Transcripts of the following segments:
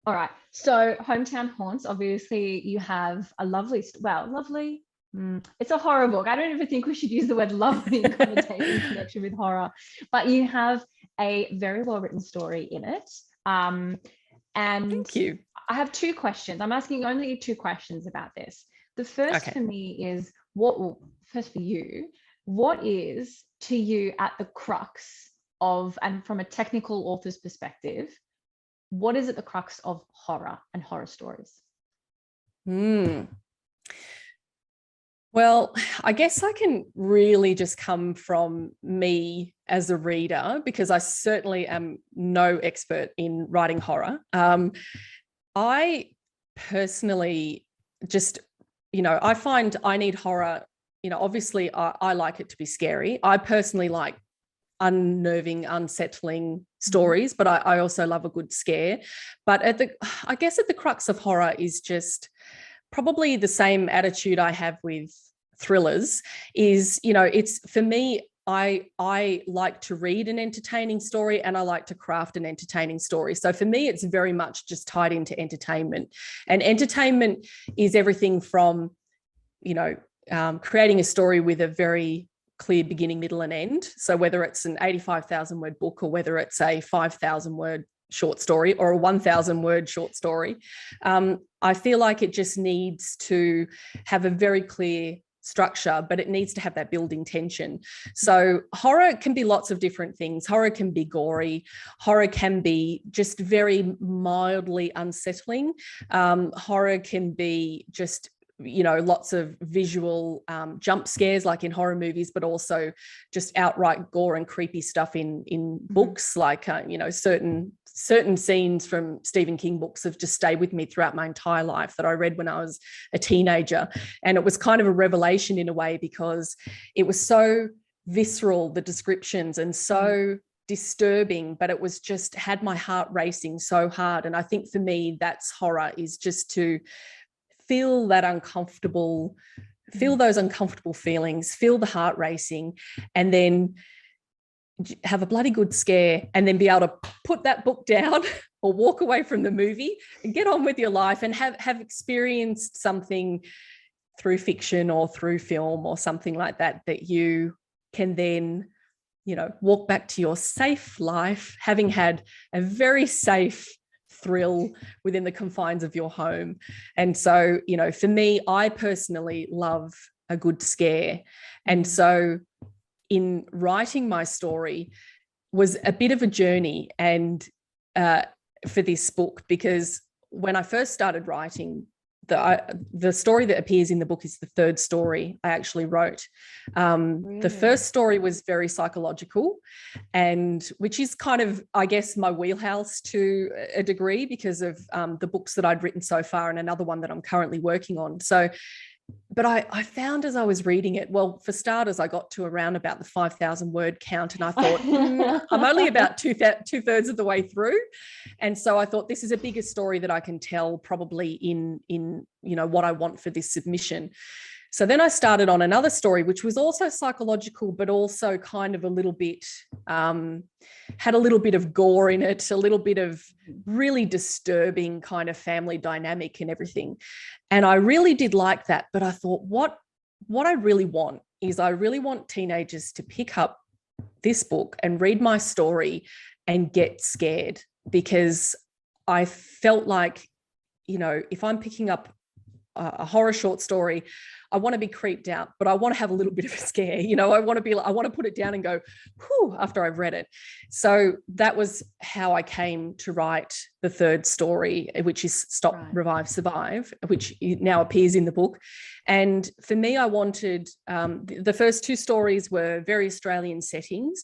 All right. So hometown haunts, obviously you have a lovely, lovely. It's a horror book. I don't even think we should use the word lovely in connection with horror, but you have a very well written story in it. And Thank you. I have two questions. I'm asking only two questions about this. The first Okay. for me is well, first for you, what is to you at the crux of, and from a technical author's perspective, what is at the crux of horror and horror stories? Hmm. Well, I guess I can really just come from me as a reader, because I certainly am no expert in writing horror. I personally just, I find I need horror. Obviously I like it to be scary. I personally like unnerving, unsettling stories, but I also love a good scare. But I guess at the crux of horror is just probably the same attitude I have with thrillers. Is, it's for me, I like to read an entertaining story, and I like to craft an entertaining story. So for me, it's very much just tied into entertainment. And entertainment is everything from, creating a story with a very clear beginning, middle, and end. So whether it's an 85,000 word book, or whether it's a 5,000 word short story, or a 1,000 word short story, I feel like it just needs to have a very clear structure, but it needs to have that building tension. So horror can be lots of different things. Horror can be gory. Horror can be just very mildly unsettling. Horror can be just, lots of visual jump scares like in horror movies, but also just outright gore and creepy stuff in books, like certain scenes from Stephen King books have just stayed with me throughout my entire life, that I read when I was a teenager. And it was kind of a revelation in a way, because it was so visceral, the descriptions, and so disturbing, but it was just had my heart racing so hard. And I think for me, that's horror, is just to feel that uncomfortable, feel those uncomfortable feelings, feel the heart racing, and then have a bloody good scare, and then be able to put that book down or walk away from the movie and get on with your life, and have experienced something through fiction or through film or something like that, that you can then, walk back to your safe life, having had a very safe thrill within the confines of your home. And so, for me, I personally love a good scare. And so in writing my story was a bit of a journey, and for this book, because when I first started writing, the story that appears in the book is the third story I actually wrote. Really? The first story was very psychological, and which is kind of, I guess, my wheelhouse to a degree, because of the books that I'd written so far, and another one that I'm currently working on. So, but I found as I was reading it, well, for starters, I got to around about the 5,000 word count, and I thought, I'm only about two-thirds of the way through. And so I thought, this is a bigger story that I can tell probably in what I want for this submission. So then I started on another story, which was also psychological, but also kind of a little bit, had a little bit of gore in it, a little bit of really disturbing kind of family dynamic and everything. And I really did like that. But I thought, what I really want is, I really want teenagers to pick up this book and read my story and get scared, because I felt like, if I'm picking up a horror short story, I want to be creeped out, but I want to have a little bit of a scare. I want to put it down and go, whew, after I've read it. So that was how I came to write the third story, which is Stop, right. Revive, Survive, which now appears in the book. And for me, I wanted, the first two stories were very Australian settings,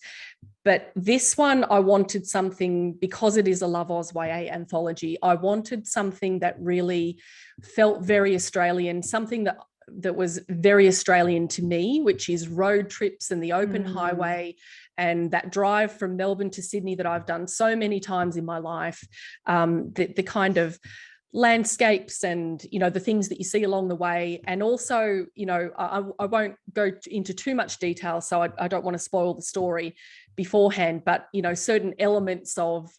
but this one, I wanted something, because it is a Love Oz YA anthology, I wanted something that really felt very Australian, something that was very Australian to me, which is road trips and the open highway, and that drive from Melbourne to Sydney that I've done so many times in my life, the kind of landscapes and, the things that you see along the way. And also, I won't go into too much detail, so I don't want to spoil the story beforehand, but, certain elements of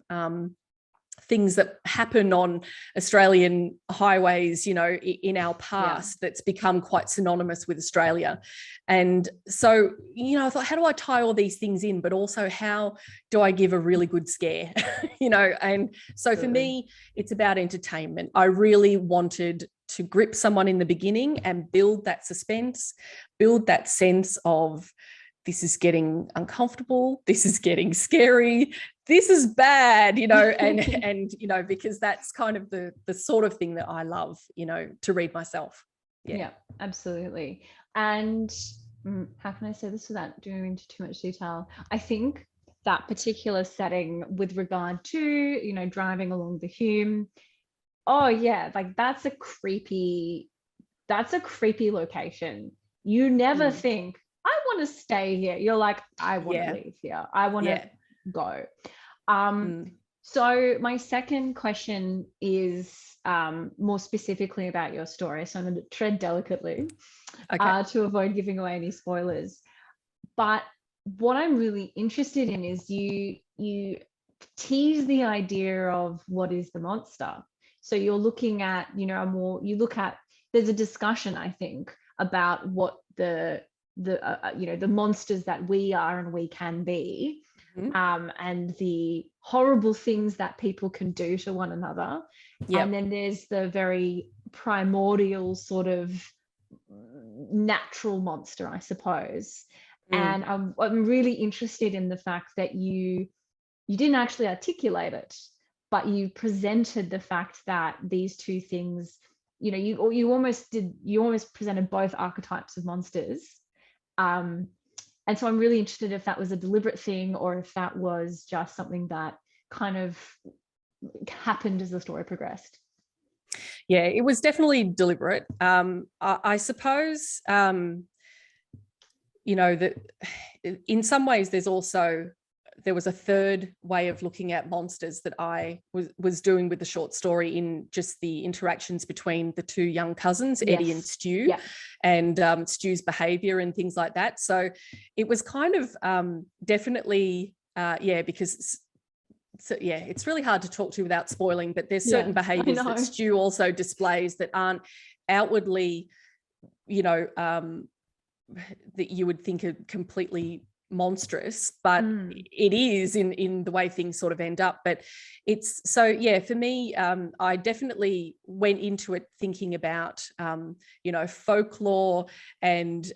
things that happen on Australian highways, you know, in our past, that's become quite synonymous with Australia. And so, you know, I thought, how do I tie all these things in, but also how do I give a really good scare, you know? And so for me, it's about entertainment. I really wanted to grip someone in the beginning and build that suspense, build that sense of, this is getting uncomfortable, this is getting scary, this is bad, you know, and you know, because that's kind of the sort of thing that I love, you know, to read myself. Yeah, absolutely. And how can I say this without going into too much detail? I think that particular setting with regard to, you know, driving along the Hume, oh yeah, like that's a creepy location. You never think, I want to stay here. You're like, I want to leave here. I want to go. So my second question is more specifically about your story. So I'm going to tread delicately to avoid giving away any spoilers. But what I'm really interested in is you tease the idea of what is the monster. So you're looking at, you know, there's a discussion, I think, about what the you know, the monsters that we are and we can be, and the horrible things that people can do to one another. And then there's the very primordial sort of natural monster, I suppose. And I'm really interested in the fact that you didn't actually articulate it, but you presented the fact that these two things, you know, you almost presented both archetypes of monsters. And so I'm really interested if that was a deliberate thing or if that was just something that kind of happened as the story progressed. Yeah, it was definitely deliberate. I suppose, you know, that in some ways there was a third way of looking at monsters that I was doing with the short story, in just the interactions between the two young cousins, Eddie and Stu, and Stu's behavior and things like that. So it was kind of definitely, because it's really hard to talk to without spoiling, but there's certain behaviors that Stu also displays that aren't outwardly, you know, that you would think are completely monstrous, but it is in the way things sort of end up. But it's so, for me, I definitely went into it thinking about you know, folklore and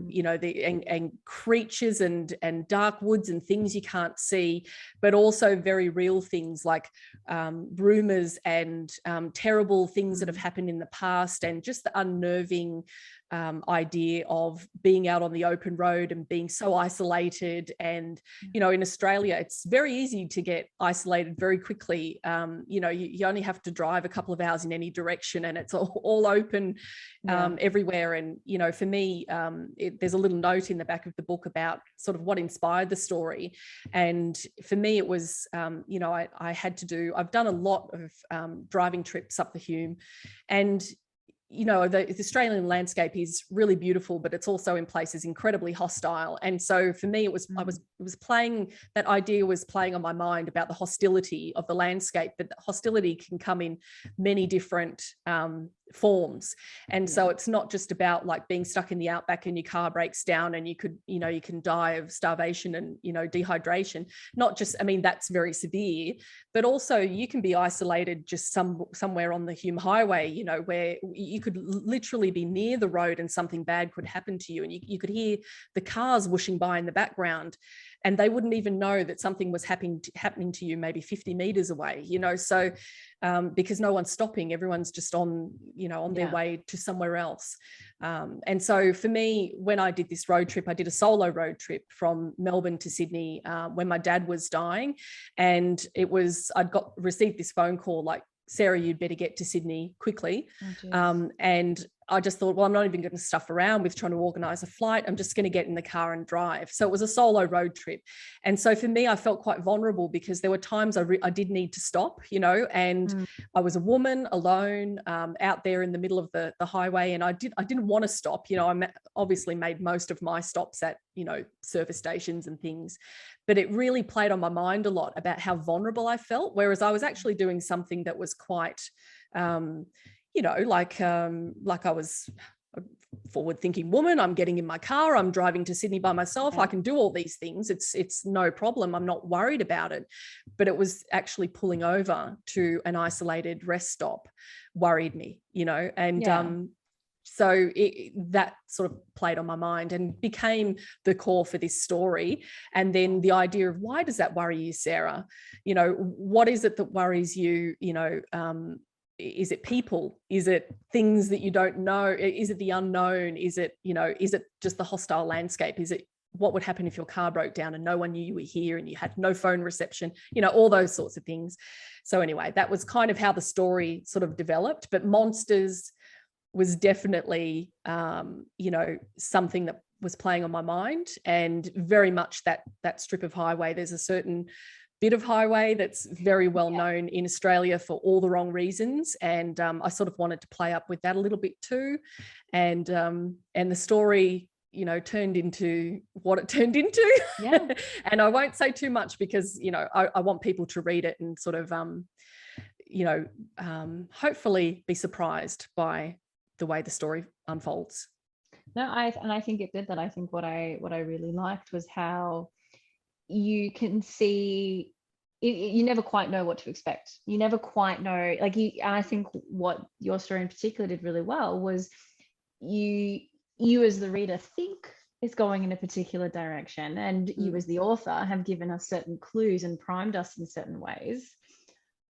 you know, and creatures and dark woods and things you can't see, but also very real things like rumors and terrible things that have happened in the past, and just the unnerving idea of being out on the open road and being so isolated. And you know, in Australia it's very easy to get isolated very quickly. You know, you only have to drive a couple of hours in any direction and it's all open everywhere. And you know, for me, there's a little note in the back of the book about sort of what inspired the story. And for me it was you know, I've done a lot of driving trips up the Hume, and you know, the Australian landscape is really beautiful, but it's also in places incredibly hostile. And so for me, it was playing, that idea was playing on my mind about the hostility of the landscape, but the hostility can come in many different forms. And so it's not just about like being stuck in the outback and your car breaks down and you can die of starvation and, you know, dehydration. Not just, I mean, that's very severe, but also you can be isolated just somewhere on the Hume Highway, you know, where you could literally be near the road and something bad could happen to you. And you could hear the cars whooshing by in the background and they wouldn't even know that something was happening to you maybe 50 meters away, you know. So because no one's stopping, everyone's just on their way to somewhere else. And so for me, when I did this road trip, I did a solo road trip from Melbourne to Sydney when my dad was dying. And I'd received this phone call like, Sarah, you'd better get to Sydney quickly. And I just thought, well, I'm not even going to stuff around with trying to organize a flight. I'm just going to get in the car and drive. So it was a solo road trip. And so for me, I felt quite vulnerable because there were times I did need to stop, and I was a woman alone out there in the middle of the highway. And I didn't want to stop. I obviously made most of my stops at, service stations and things, but it really played on my mind a lot about how vulnerable I felt. Whereas I was actually doing something that was quite, like I was a forward-thinking woman. I'm getting in my car. I'm driving to Sydney by myself. I can do all these things. It's no problem. I'm not worried about it. But it was actually pulling over to an isolated rest stop worried me, and so that sort of played on my mind and became the core for this story. And then the idea of, why does that worry you, Sarah? What is it that worries you? Is it people? Is it things that you don't know? Is it the unknown? Is it just the hostile landscape? Is it what would happen if your car broke down and no one knew you were here and you had no phone reception? All those sorts of things. So anyway, that was kind of how the story sort of developed. But monsters was definitely, something that was playing on my mind, and very much that strip of highway. There's a certain bit of highway that's very well known in Australia for all the wrong reasons, and I sort of wanted to play up with that a little bit too, and the story turned into what it turned into. And I won't say too much because I want people to read it and sort of hopefully be surprised by the way the story unfolds. No, I think it did that. I think what I really liked was how you can see you never quite know what to expect. You never quite know, and I think what your story in particular did really well was you as the reader think is going in a particular direction, and you as the author have given us certain clues and primed us in certain ways,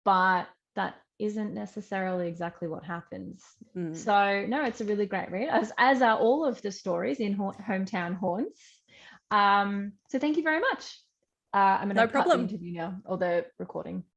but that isn't necessarily exactly what happens. So no, it's a really great read, as are all of the stories in Hometown Haunts. So thank you very much. I'm going to cut the interview now, or the recording.